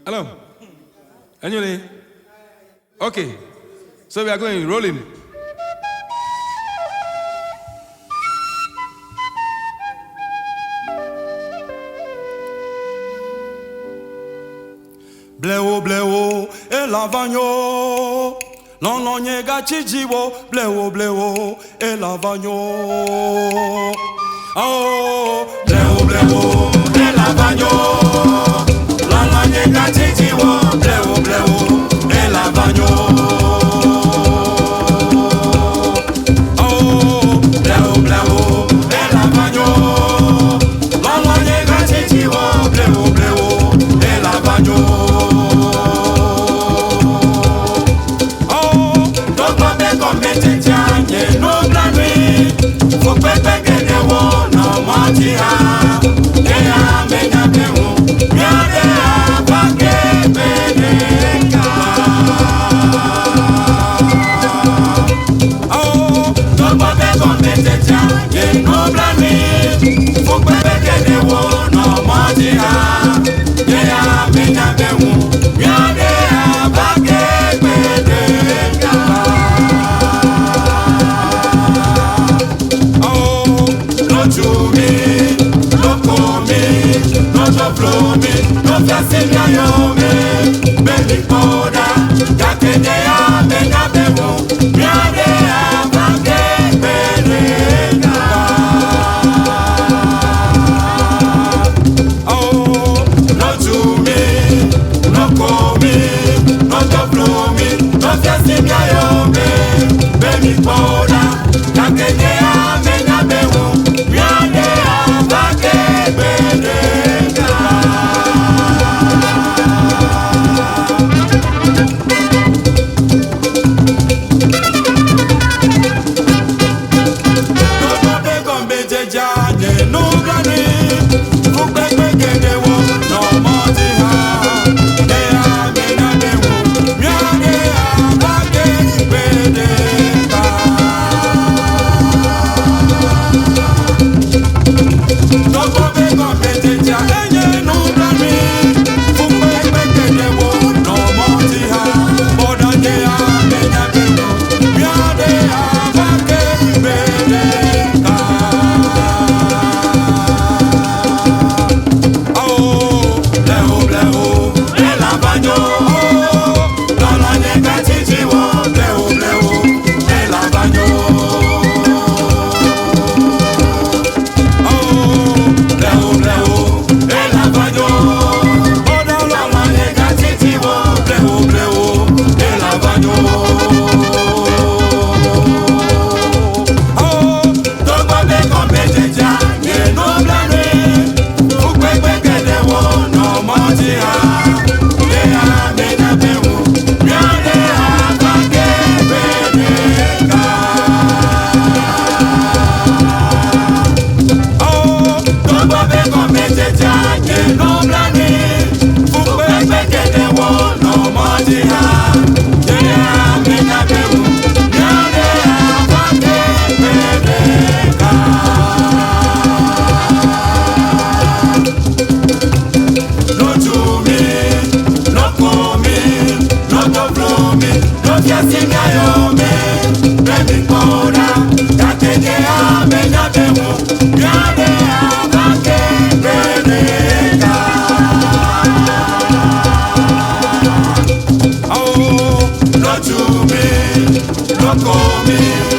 Hello? Anyway? Okay. So we are going, rolling. Bleo bleo e lavagno non lo niega cigivo bleo bleo e lavagno oh bleo bleo e lavagno non lo niega cigivo bleo bleo e lavagno oh bleo bleo e lavagno non lo niega cigivo bleo bleo e lavagno Come